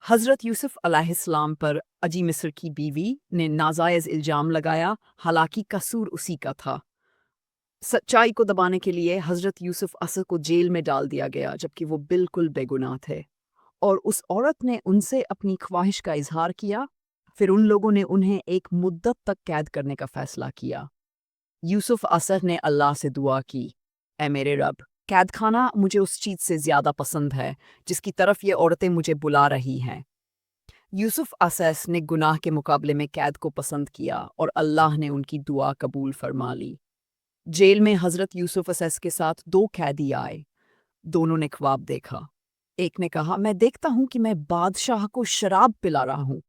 हज़रत यूसुफ अलैहिस्सलाम पर अजी मिस्र की बीवी ने नाजायज़ इल्ज़ाम लगाया, हालांकि कसूर उसी का था। सच्चाई को दबाने के लिए हज़रत यूसुफ असद को जेल में डाल दिया गया, जबकि वो बिल्कुल बेगुनाह थे। और उस औरत ने उनसे अपनी ख्वाहिश का इजहार किया। फिर उन लोगों ने उन्हें एक मुद्दत तक कैद करने का फैसला किया। यूसुफ असद ने अल्लाह से दुआ की, ऐ मेरे रब, कैद खाना मुझे उस चीज़ से ज़्यादा पसंद है जिसकी तरफ ये औरतें मुझे बुला रही हैं। यूसुफ असस ने गुनाह के मुकाबले में कैद को पसंद किया और अल्लाह ने उनकी दुआ कबूल फरमा ली। जेल में हज़रत यूसुफ असस के साथ दो कैदी आए। दोनों ने ख्वाब देखा। एक ने कहा, मैं देखता हूँ कि मैं बादशाह को शराब पिला रहा हूँ।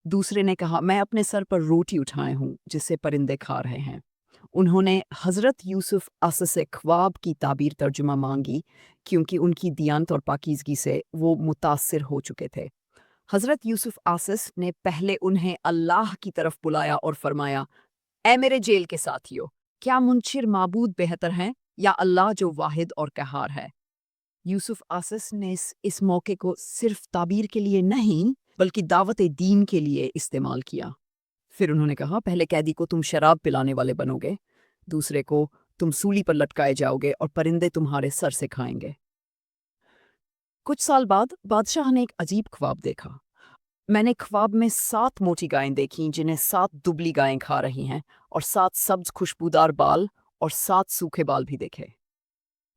दूसरे ने कहा, मैं अपने सर पर रोटी उठाए हूँ जिससे परिंदे खा रहे हैं। उन्होंने हज़रत यूसुफ असस से ख्वाब की ताबीर तर्जुमा मांगी, क्योंकि उनकी दियानत और पाकीज़गी से वो मुतासिर हो चुके थे। हज़रत यूसुफ आसिस ने पहले उन्हें अल्लाह की तरफ बुलाया और फरमाया, ऐ मेरे जेल के साथियों, क्या मुनशिर माबूद बेहतर हैं या अल्लाह जो वाहिद और कहार है। यूसुफ आसिस ने इस मौके को सिर्फ ताबीर के लिए नहीं बल्कि दावत दीन के लिए इस्तेमाल किया। फिर उन्होंने कहा, पहले कैदी को तुम शराब पिलाने वाले बनोगे, दूसरे को तुम सूली पर लटकाए जाओगे और परिंदे तुम्हारे सर से खाएंगे। कुछ साल बाद बादशाह ने एक अजीब ख्वाब देखा। मैंने ख्वाब में 7 मोटी गायें देखीं जिन्हें 7 दुबली गायें खा रही हैं, और 7 सब्ज खुशबूदार बाल और 7 सूखे बाल भी देखे।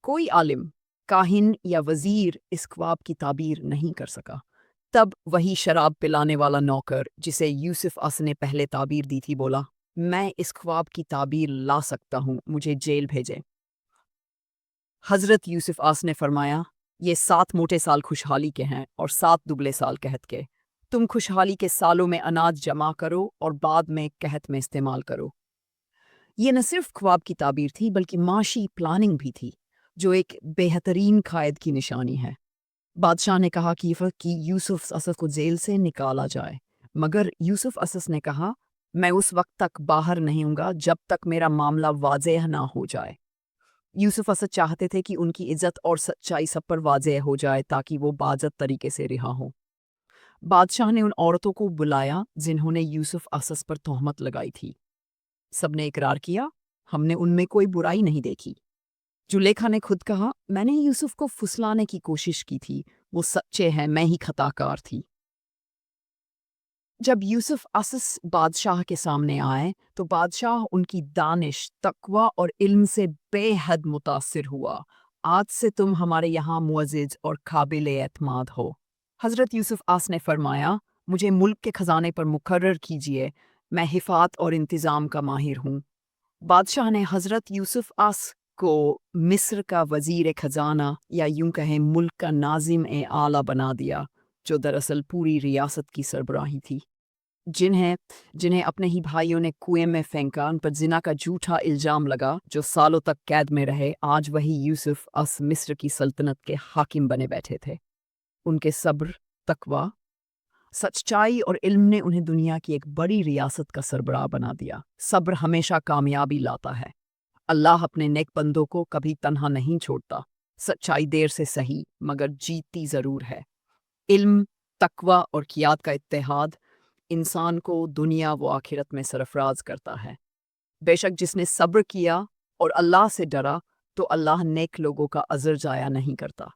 कोई आलिम, काहिन या वजीर इस ख्वाब की ताबीर नहीं कर सका। तब वही शराब पिलाने वाला नौकर जिसे यूसुफ अस ने पहले ताबीर दी थी बोला, मैं इस ख्वाब की ताबीर ला सकता हूँ, मुझे जेल भेजे। हज़रत यूसुफ आस ने फरमाया, ये 7 मोटे साल खुशहाली के हैं और 7 दुबले साल कहत के। तुम खुशहाली के सालों में अनाज जमा करो और बाद में कहत में इस्तेमाल करो। ये न सिर्फ ख्वाब की ताबीर थी बल्कि माशी प्लानिंग भी थी, जो एक बेहतरीन कायद की निशानी है। बादशाह ने कहा कि यूसुफ असद को जेल से निकाला जाए, मगर यूसुफ असद ने कहा, मैं उस वक्त तक बाहर नहीं हूँगा जब तक मेरा मामला वाज़ेह ना हो जाए। यूसुफ असद चाहते थे कि उनकी इज्जत और सच्चाई सब पर वाज़ेह हो जाए ताकि वो बाज़त तरीके से रिहा हो। बादशाह ने उन औरतों को बुलाया जिन्होंने यूसुफ असद पर तोहमत लगाई थी। सबने इकरार किया, हमने उनमें कोई बुराई नहीं देखी। जुलेखा ने खुद कहा, मैंने यूसुफ को फुसलाने की कोशिश की थी, वो सच्चे हैं, मैं ही खताकार थी। जब यूसुफ असस बादशाह के सामने आए तो बादशाह उनकी दानिश, तकवा और इल्म से बेहद मुतासिर हुआ। आज से तुम हमारे यहाँ मुअज़्ज़िज़ और काबिल एतमाद हो। हज़रत यूसुफ आस ने फरमाया, मुझे मुल्क के खजाने पर मुकर्रर कीजिए, मैं हिफात और इंतज़ाम का माहिर हूँ। बादशाह ने हज़रत यूसुफ आस को मिस्र का वज़ीर खजाना या यूं कहें मुल्क का नाजिम ए आला बना दिया, जो दरअसल पूरी रियासत की सरबराही थी। जिन्हें जिन्हें अपने ही भाइयों ने कुएं में फेंका, उन पर जिना का झूठा इल्जाम लगा, जो सालों तक कैद में रहे, आज वही यूसुफ अस मिस्र की सल्तनत के हाकिम बने बैठे थे। उनके सब्र, तकवा, सच्चाई और इल्म ने उन्हें दुनिया की एक बड़ी रियासत का सरबराह बना दिया। सब्र हमेशा कामयाबी लाता है। अल्लाह अपने नेक बंदों को कभी तन्हा नहीं छोड़ता। सच्चाई देर से सही मगर जीतती ज़रूर है। इल्म, तकवा और कियात का इत्तेहाद इंसान को दुनिया व आखिरत में सरफराज करता है। बेशक जिसने सब्र किया और अल्लाह से डरा, तो अल्लाह नेक लोगों का अजर जाया नहीं करता।